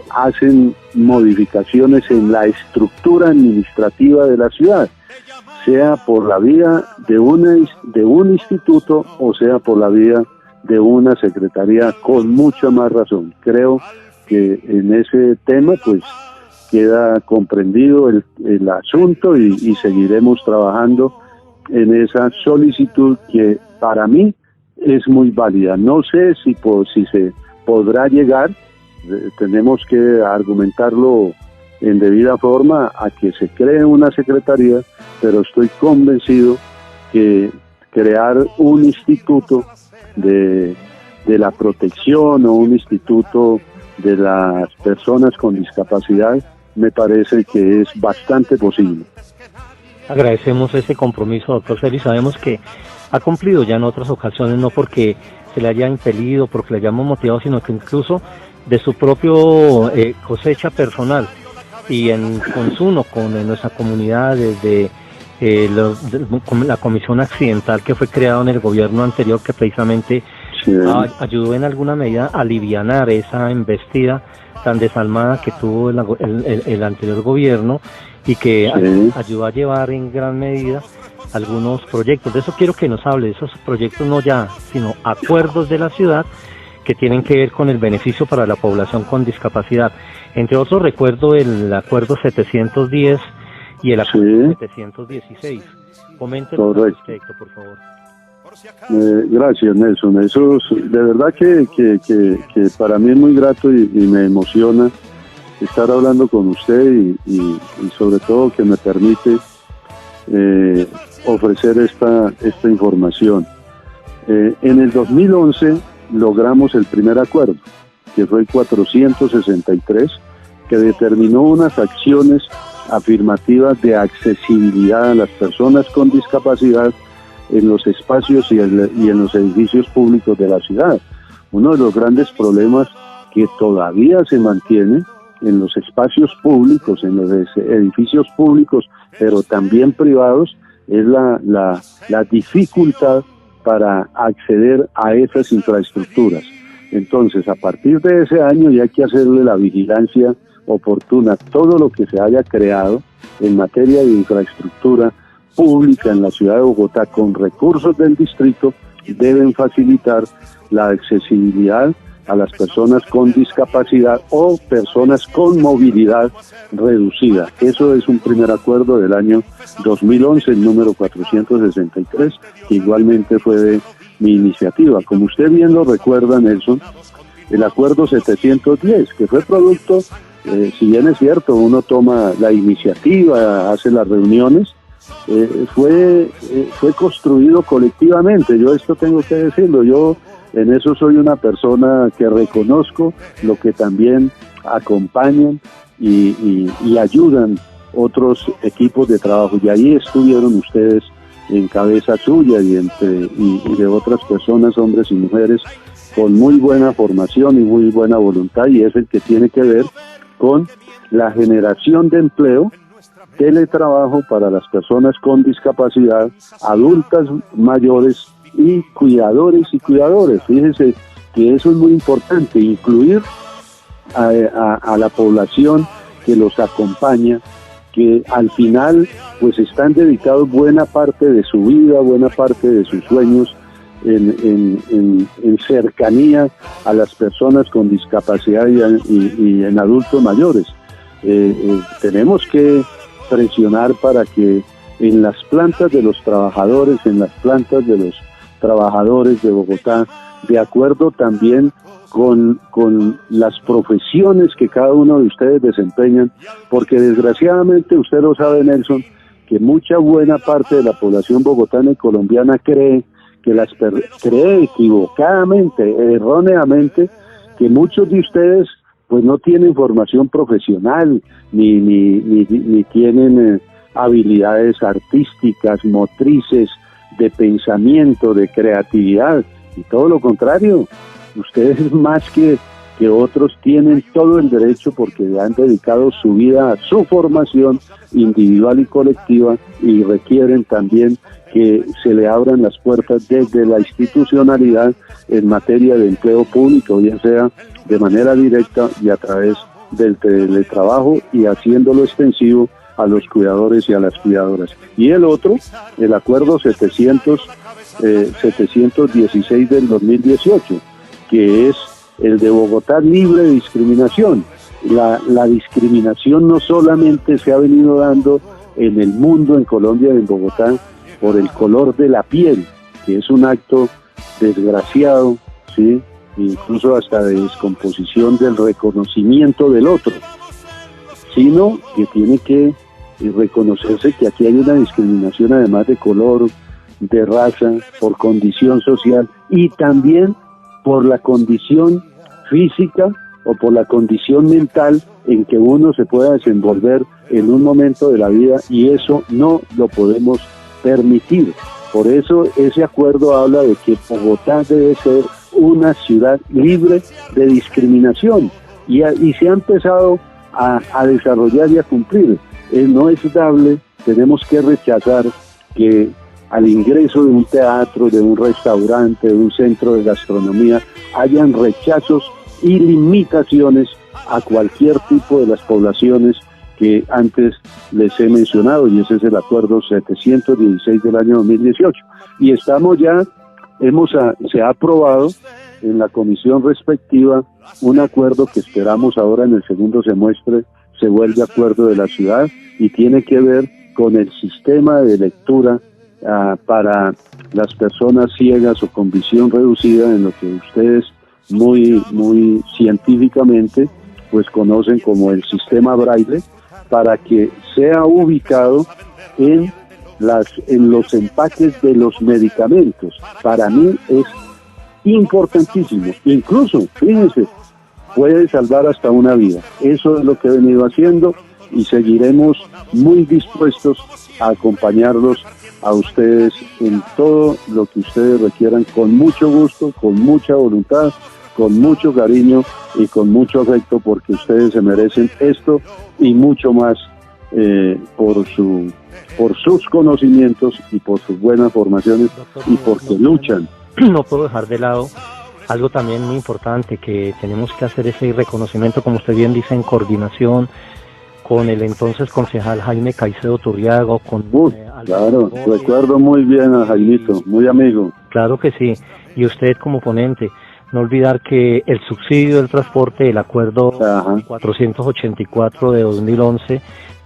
hacen modificaciones en la estructura administrativa de la ciudad, sea por la vía de un instituto o sea por la vía de una secretaría, con mucha más razón. Creo que en ese tema pues queda comprendido el asunto, y seguiremos trabajando en esa solicitud que para mí es muy válida. No sé si se podrá llegar, tenemos que argumentarlo en debida forma, a que se cree una secretaría, pero estoy convencido que crear un instituto de la protección o un instituto de las personas con discapacidad me parece que es bastante posible. Agradecemos ese compromiso, doctor Celis. Sabemos que ha cumplido ya en otras ocasiones, no porque se le haya impelido, porque le hayamos motivado, sino que incluso de su propio cosecha personal y en consumo con nuestra comunidad, desde la comisión accidental que fue creada en el gobierno anterior, que precisamente ayudó en alguna medida a alivianar esa embestida tan desalmada que tuvo el anterior gobierno, y que ayudó a llevar en gran medida algunos proyectos. De eso quiero que nos hable, de esos proyectos, no ya, sino acuerdos de la ciudad que tienen que ver con el beneficio para la población con discapacidad. Entre otros, recuerdo el acuerdo 710 y el acuerdo 716. Coméntenos al respecto, por favor. Gracias, Nelson. Eso es, de verdad que para mí es muy grato y me emociona estar hablando con usted, y sobre todo que me permite ofrecer esta información. En el 2011 logramos el primer acuerdo, que fue el 463, que determinó unas acciones afirmativas de accesibilidad a las personas con discapacidad en los espacios y en los edificios públicos de la ciudad. Uno de los grandes problemas que todavía se mantiene en los espacios públicos, en los edificios públicos, pero también privados, es la dificultad para acceder a esas infraestructuras. Entonces, a partir de ese año ya hay que hacerle la vigilancia oportuna. Todo lo que se haya creado en materia de infraestructura pública en la ciudad de Bogotá con recursos del distrito deben facilitar la accesibilidad a las personas con discapacidad o personas con movilidad reducida. Eso es un primer acuerdo del año 2011, el número 463, que igualmente fue de mi iniciativa. Como usted bien lo recuerda, Nelson, el acuerdo 710, que fue producto, si bien es cierto, uno toma la iniciativa, hace las reuniones, fue construido colectivamente. Yo esto tengo que decirlo, yo en eso soy una persona que reconozco lo que también acompañan y ayudan otros equipos de trabajo, y ahí estuvieron ustedes en cabeza suya y de otras personas, hombres y mujeres, con muy buena formación y muy buena voluntad, y es el que tiene que ver con la generación de empleo, teletrabajo para las personas con discapacidad, adultas mayores y cuidadores y cuidadores. Fíjense que eso es muy importante, incluir a la población que los acompaña, que al final pues están dedicados buena parte de su vida, buena parte de sus sueños en cercanía a las personas con discapacidad y en adultos mayores. Tenemos que presionar para que en las plantas de los trabajadores, en las plantas de los trabajadores de Bogotá, de acuerdo también con las profesiones que cada uno de ustedes desempeñan, porque desgraciadamente usted lo sabe, Nelson, que mucha buena parte de la población bogotana y colombiana cree cree equivocadamente, erróneamente, que muchos de ustedes pues no tienen formación profesional, ni tienen habilidades artísticas, motrices, de pensamiento, de creatividad, y todo lo contrario. Ustedes más que otros tienen todo el derecho, porque han dedicado su vida a su formación individual y colectiva, y requieren también que se le abran las puertas desde la institucionalidad en materia de empleo público, bien sea de manera directa y a través del teletrabajo, y haciéndolo extensivo a los cuidadores y a las cuidadoras. Y el otro, el acuerdo 716 del 2018, que es el de Bogotá libre de discriminación. La discriminación no solamente se ha venido dando en el mundo, en Colombia, en Bogotá, por el color de la piel, que es un acto desgraciado, ¿sí?, incluso hasta de descomposición del reconocimiento del otro, sino que tiene que reconocerse que aquí hay una discriminación, además de color, de raza, por condición social, y también por la condición física o por la condición mental en que uno se pueda desenvolver en un momento de la vida, y eso no lo podemos permitir. Por eso ese acuerdo habla de que Bogotá debe ser una ciudad libre de discriminación, y se ha empezado a desarrollar y a cumplir. No es dable, tenemos que rechazar que al ingreso de un teatro, de un restaurante, de un centro de gastronomía, hayan rechazos y limitaciones a cualquier tipo de las poblaciones que antes les he mencionado, y ese es el acuerdo 716 del año 2018. Y estamos ya, se ha aprobado en la comisión respectiva un acuerdo que esperamos ahora en el segundo semestre se vuelve acuerdo de la ciudad, y tiene que ver con el sistema de lectura para las personas ciegas o con visión reducida, en lo que ustedes muy científicamente pues conocen como el sistema Braille, para que sea ubicado en los empaques de los medicamentos. Para mí es importantísimo, incluso, fíjense, puede salvar hasta una vida. Eso es lo que he venido haciendo, y seguiremos muy dispuestos a acompañarlos a ustedes en todo lo que ustedes requieran, con mucho gusto, con mucha voluntad, con mucho cariño y con mucho afecto, porque ustedes se merecen esto y mucho más, por sus conocimientos y por sus buenas formaciones, y porque luchan. No puedo dejar de lado algo también muy importante, que tenemos que hacer ese reconocimiento, como usted bien dice, en coordinación con el entonces concejal Jaime Caicedo Turriago, con claro, recuerdo muy bien a Jaimito, muy amigo. Claro que sí, y usted como ponente, no olvidar que el subsidio del transporte, el acuerdo 484 de 2011,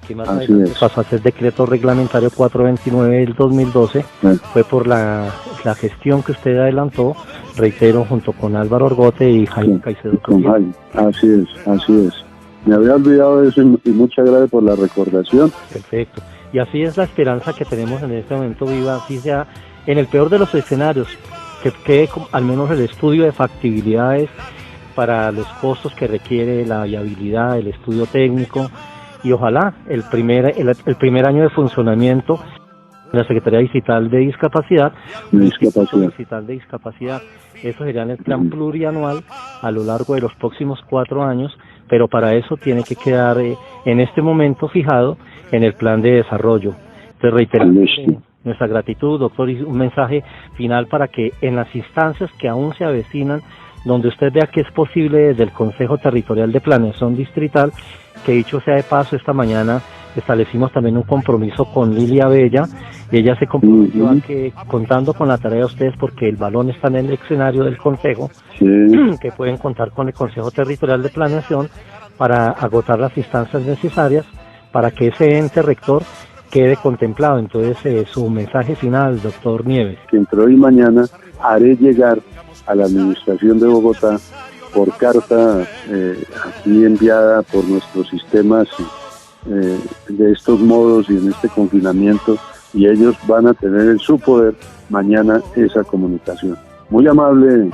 que más adelante pasó a ser decreto reglamentario 429 del 2012, fue por la gestión que usted adelantó, reitero, junto con Álvaro Orgote y Jaime Caicedo Turriago. Así es. Me había olvidado de eso, y muchas gracias por la recordación. Perfecto. Y así es la esperanza que tenemos en este momento viva, así sea en el peor de los escenarios, que quede al menos el estudio de factibilidades para los costos que requiere la viabilidad, el estudio técnico, y ojalá el primer año de funcionamiento de la Secretaría Digital de Discapacidad, eso sería en el plan plurianual a lo largo de los próximos 4 años, pero para eso tiene que quedar en este momento fijado en el plan de desarrollo. Entonces reiteramos nuestra gratitud, doctor, y un mensaje final para que en las instancias que aún se avecinan, donde usted vea que es posible desde el Consejo Territorial de Planeación Distrital, que dicho sea de paso, esta mañana establecimos también un compromiso con Lilia Bella, y ella se comprometió a que, contando con la tarea de ustedes, porque el balón está en el escenario del Consejo, que pueden contar con el Consejo Territorial de Planeación para agotar las instancias necesarias para que ese ente rector quede contemplado. Entonces, su mensaje final, doctor Nieves. Que entre hoy y mañana haré llegar a la Administración de Bogotá, por carta aquí enviada por nuestros sistemas de estos modos y en este confinamiento, y ellos van a tener en su poder mañana esa comunicación. Muy amable,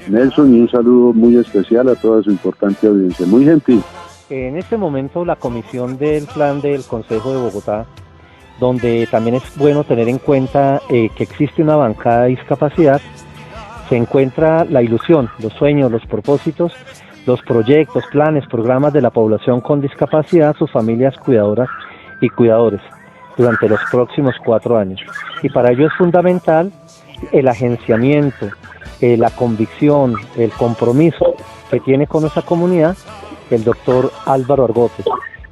Nelson, y un saludo muy especial a toda su importante audiencia. Muy gentil. En este momento la comisión del plan del Consejo de Bogotá, donde también es bueno tener en cuenta que existe una bancada de discapacidad, se encuentra la ilusión, los sueños, los propósitos, los proyectos, planes, programas de la población con discapacidad, sus familias cuidadoras y cuidadores durante los próximos 4 años. Y para ello es fundamental el agenciamiento, la convicción, el compromiso que tiene con nuestra comunidad el doctor Álvaro Argote,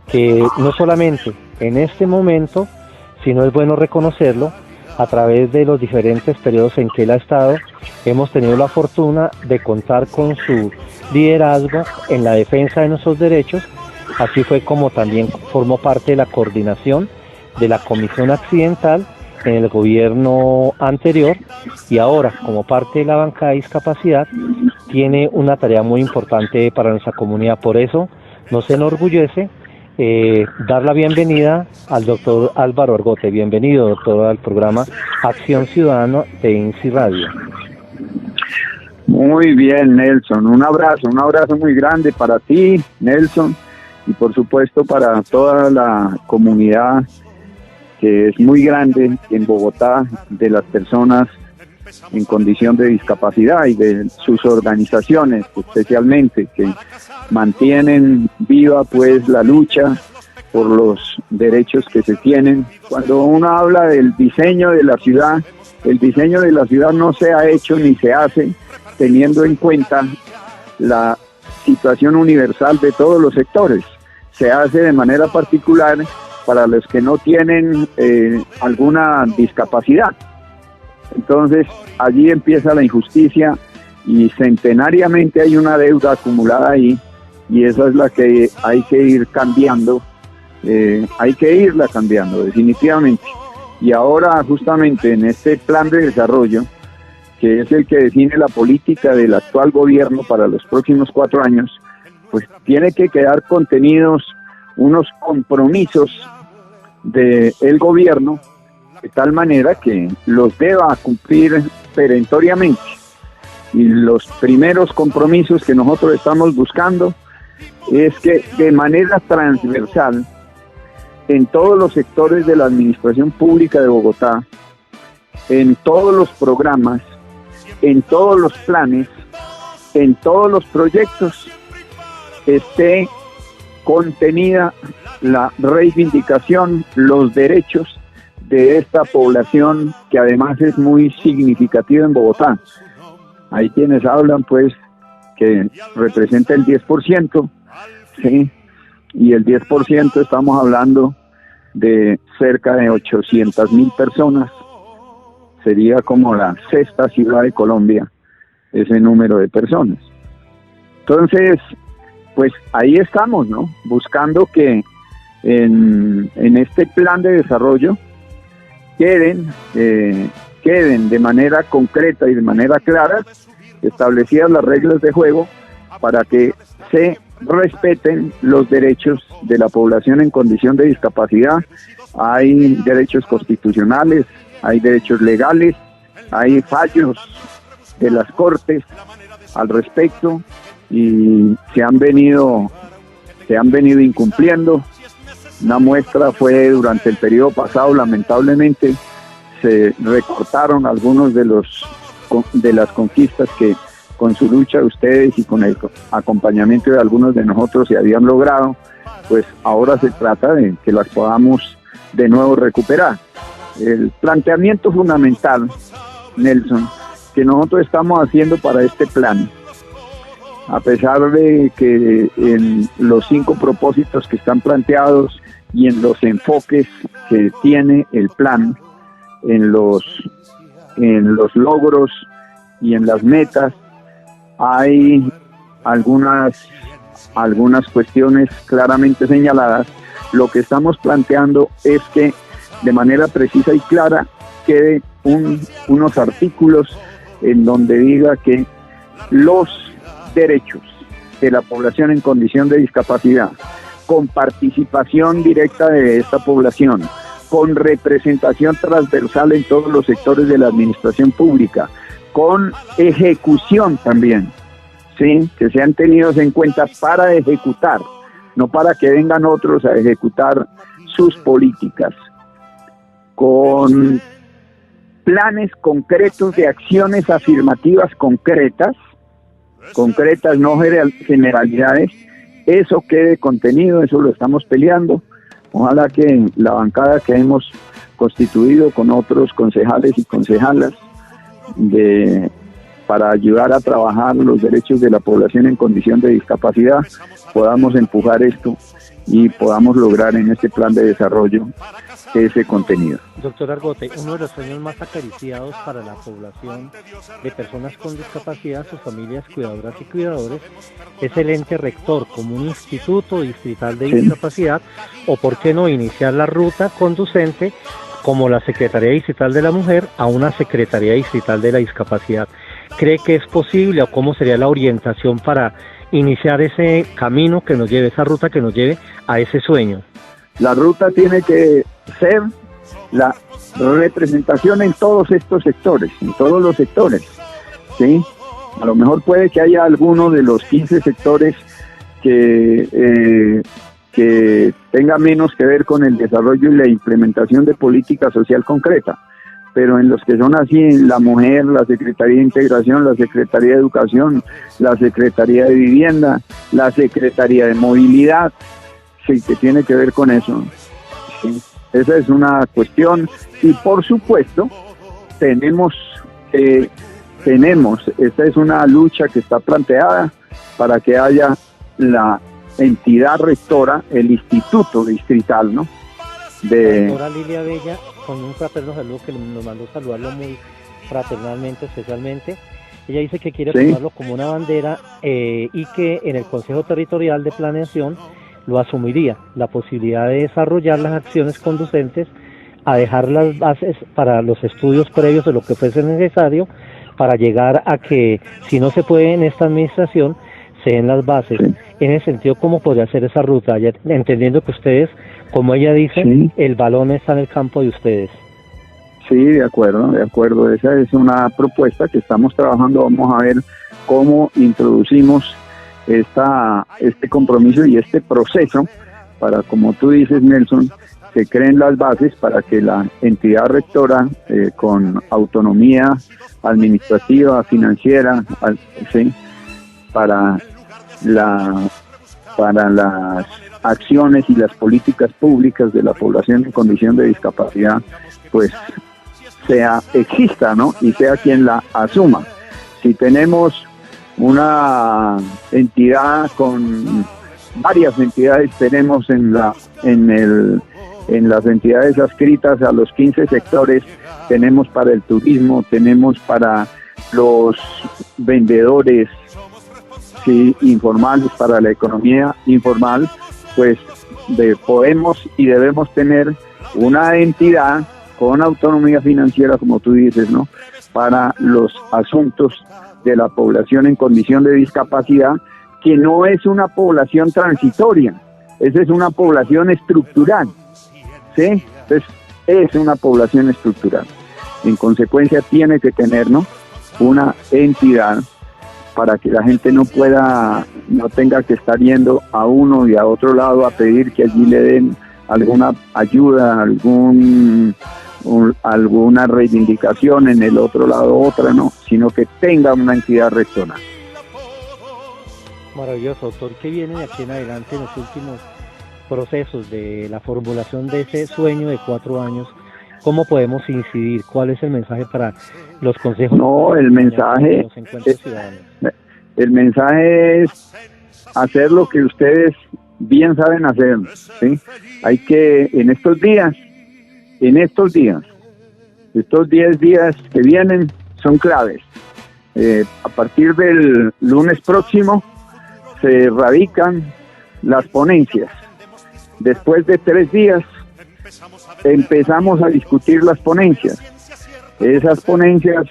que no solamente en este momento, sino es bueno reconocerlo, a través de los diferentes periodos en que él ha estado, hemos tenido la fortuna de contar con su liderazgo en la defensa de nuestros derechos. Así fue como también formó parte de la coordinación de la Comisión Accidental en el gobierno anterior, y ahora como parte de la bancada de discapacidad tiene una tarea muy importante para nuestra comunidad. Por eso nos enorgullece dar la bienvenida al doctor Álvaro Argote. Bienvenido, doctor, al programa Acción Ciudadana de INSI Radio. Muy bien, Nelson, un abrazo muy grande para ti, Nelson, y por supuesto para toda la comunidad que es muy grande en Bogotá, de las personas en condición de discapacidad y de sus organizaciones especialmente, que mantienen viva pues la lucha por los derechos que se tienen. Cuando uno habla del diseño de la ciudad, el diseño de la ciudad no se ha hecho ni se hace teniendo en cuenta la situación universal de todos los sectores. Se hace de manera particular para los que no tienen alguna discapacidad. Entonces allí empieza la injusticia y centenariamente hay una deuda acumulada ahí, y esa es la que hay que ir cambiando, hay que irla cambiando definitivamente. Y ahora justamente en este plan de desarrollo, que es el que define la política del actual gobierno para los próximos 4 años, pues tiene que quedar contenidos unos compromisos del gobierno de tal manera que los deba cumplir perentoriamente. Y los primeros compromisos que nosotros estamos buscando es que de manera transversal en todos los sectores de la administración pública de Bogotá, en todos los programas, en todos los planes, en todos los proyectos, esté contenida la reivindicación, los derechos de esta población que además es muy significativa en Bogotá. Hay quienes hablan pues que representa el 10%, ¿sí? Y el 10% estamos hablando de cerca de 800,000 personas. Sería como la 6ª ciudad de Colombia, ese número de personas. Entonces, pues ahí estamos, ¿no? Buscando que en este plan de desarrollo queden de manera concreta y de manera clara establecidas las reglas de juego para que se respeten los derechos de la población en condición de discapacidad. Hay derechos constitucionales, hay derechos legales, hay fallos de las Cortes al respecto y se han venido incumpliendo. Una muestra fue durante el periodo pasado, lamentablemente se recortaron algunos de las conquistas que con su lucha de ustedes y con el acompañamiento de algunos de nosotros se habían logrado. Pues ahora se trata de que las podamos de nuevo recuperar. El planteamiento fundamental, Nelson, que nosotros estamos haciendo para este plan, a pesar de que en los 5 propósitos que están planteados y en los enfoques que tiene el plan, en los logros y en las metas, hay algunas cuestiones claramente señaladas. Lo que estamos planteando es que de manera precisa y clara quede unos artículos en donde diga que los derechos de la población en condición de discapacidad, con participación directa de esta población, con representación transversal en todos los sectores de la administración pública, con ejecución también, ¿sí? Que sean tenidos en cuenta para ejecutar, no para que vengan otros a ejecutar sus políticas, con planes concretos de acciones afirmativas concretas, no generalidades. Eso quede contenido, eso lo estamos peleando. Ojalá que la bancada que hemos constituido con otros concejales y concejalas para ayudar a trabajar los derechos de la población en condición de discapacidad, podamos empujar esto y podamos lograr en este plan de desarrollo ese contenido. Doctor Argote, uno de los sueños más acariciados para la población de personas con discapacidad, sus familias cuidadoras y cuidadores, es el ente rector como un instituto distrital de discapacidad, o por qué no iniciar la ruta conducente como la Secretaría Distrital de la Mujer a una Secretaría Distrital de la Discapacidad. ¿Cree que es posible o cómo sería la orientación para iniciar ese camino que nos lleve, esa ruta que nos lleve a ese sueño? La ruta tiene que ser la representación en todos estos sectores, en todos los sectores, ¿sí? A lo mejor puede que haya alguno de los 15 sectores que tenga menos que ver con el desarrollo y la implementación de política social concreta, pero en los que son así, en la mujer, la Secretaría de Integración, la Secretaría de Educación, la Secretaría de Vivienda, la Secretaría de Movilidad, sí, que tiene que ver con eso, ¿sí? Esa es una cuestión, y por supuesto esta es una lucha que está planteada para que haya la entidad rectora, el instituto distrital, ¿no? La doctora Lilia Bella, con un fraterno saludo que nos mandó saludarlo muy fraternalmente, especialmente. Ella dice que quiere tomarlo como una bandera y que en el Consejo Territorial de Planeación lo asumiría, la posibilidad de desarrollar las acciones conducentes a dejar las bases para los estudios previos de lo que fuese necesario para llegar a que, si no se puede en esta administración, se den las bases. En ese sentido, ¿cómo podría ser esa ruta? Ya, entendiendo que ustedes, como ella dice, el balón está en el campo de ustedes. Sí, de acuerdo. Esa es una propuesta que estamos trabajando. Vamos a ver cómo introducimos este compromiso y este proceso para, como tú dices, Nelson, se creen las bases para que la entidad rectora con autonomía administrativa, financiera, ¿sí?, para las acciones y las políticas públicas de la población en condición de discapacidad, pues exista, ¿no? Y sea quien la asuma. Si tenemos una entidad con varias entidades, tenemos en las entidades adscritas a los 15 sectores, tenemos para el turismo, tenemos para los vendedores, sí, informales, para la economía informal, pues podemos y debemos tener una entidad con autonomía financiera, como tú dices, ¿no?, para los asuntos de la población en condición de discapacidad, que no es una población transitoria, esa es una población estructural, ¿sí? Entonces, es una población estructural. En consecuencia, tiene que tener, ¿no?, una entidad para que la gente no tenga que estar yendo a uno y a otro lado a pedir que allí le den alguna ayuda, alguna reivindicación, en el otro lado otra, no, sino que tenga una entidad rectora. Maravilloso, doctor. ¿Qué viene de aquí en adelante en los últimos procesos de la formulación de ese sueño de 4 años? ¿Cómo podemos incidir? ¿Cuál es el mensaje para los consejos? No, el mensaje es hacer lo que ustedes bien saben hacer, ¿sí? Hay que, estos 10 días que vienen son claves. A partir del lunes próximo se radican las ponencias. Después de 3 días empezamos a discutir las ponencias. Esas ponencias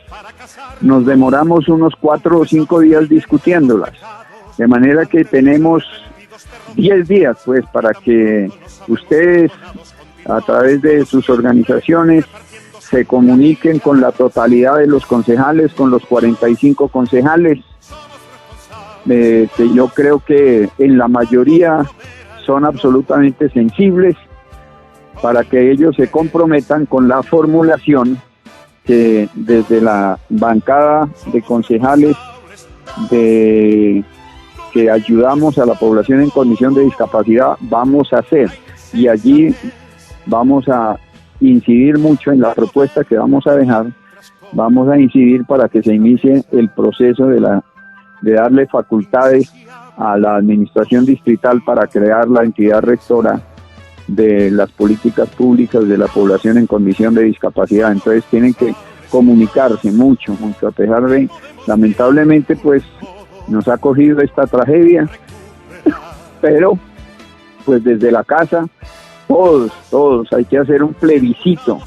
nos demoramos unos 4 o 5 días discutiéndolas, de manera que tenemos 10 días, pues, para que ustedes a través de sus organizaciones, se comuniquen con la totalidad de los concejales, con los 45 concejales, que yo creo que en la mayoría son absolutamente sensibles, para que ellos se comprometan con la formulación que desde la bancada de concejales que ayudamos a la población en condición de discapacidad vamos a hacer, y allí vamos a incidir mucho en la propuesta que vamos a dejar. Vamos a incidir para que se inicie el proceso de darle facultades a la administración distrital para crear la entidad rectora de las políticas públicas de la población en condición de discapacidad. Entonces tienen que comunicarse mucho, a pesar de, lamentablemente, pues nos ha cogido esta tragedia, pero pues desde la casa, todos hay que hacer un plebiscito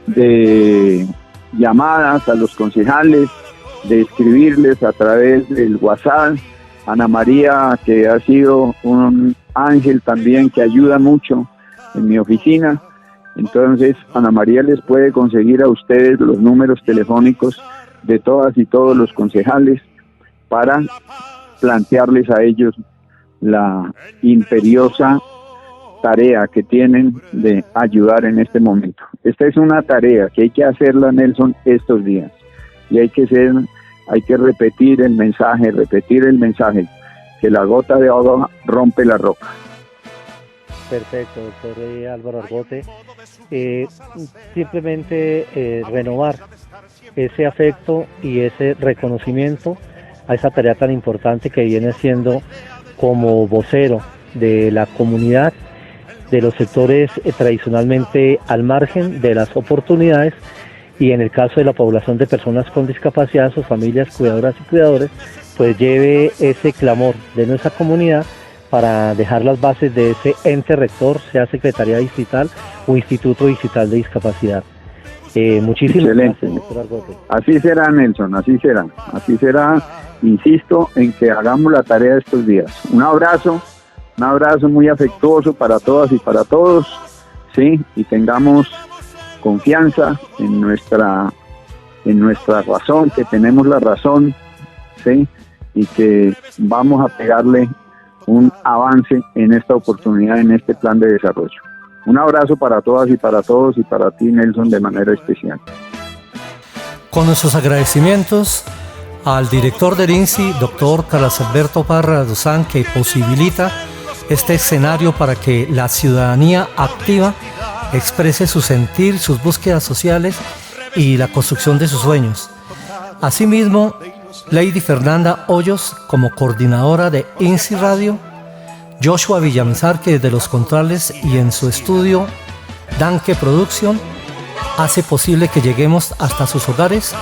de llamadas a los concejales, de escribirles a través del WhatsApp. Ana María, que ha sido un ángel también, que ayuda mucho en mi oficina, entonces Ana María les puede conseguir a ustedes los números telefónicos de todas y todos los concejales para plantearles a ellos la imperiosa tarea que tienen de ayudar en este momento. Esta es una tarea que hay que hacerla, Nelson, estos días, y hay que repetir el mensaje, que la gota de agua rompe la roca. Perfecto, doctor Álvaro Argote. Simplemente renovar ese afecto y ese reconocimiento a esa tarea tan importante que viene siendo como vocero de la comunidad, de los sectores tradicionalmente al margen de las oportunidades, y en el caso de la población de personas con discapacidad, sus familias, cuidadoras y cuidadores, pues lleve ese clamor de nuestra comunidad para dejar las bases de ese ente rector, sea Secretaría Distrital o Instituto Distrital de Discapacidad. Muchísimas gracias, doctor Argote. Así será, Nelson, así será, insisto en que hagamos la tarea estos días. Un abrazo muy afectuoso para todas y para todos, ¿sí? Y tengamos confianza en nuestra razón, que tenemos la razón, ¿sí? Y que vamos a pegarle un avance en esta oportunidad, en este plan de desarrollo. Un abrazo para todas y para todos, y para ti, Nelson, de manera especial. Con nuestros agradecimientos al director del INSI, doctor Carlos Alberto Parra Duzán, que posibilita este escenario para que la ciudadanía activa exprese su sentir, sus búsquedas sociales y la construcción de sus sueños. Asimismo, Lady Fernanda Hoyos, como coordinadora de INSI Radio, Joshua Villamizar, que desde los controles y en su estudio Danke Production hace posible que lleguemos hasta sus hogares.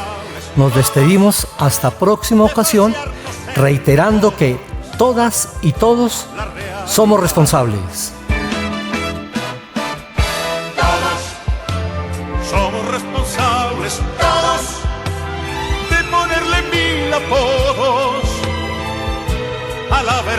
Nos despedimos hasta próxima ocasión, reiterando que todas y todos somos responsables. Todos somos responsables, todos, de ponerle 1000 apodos a la verdad.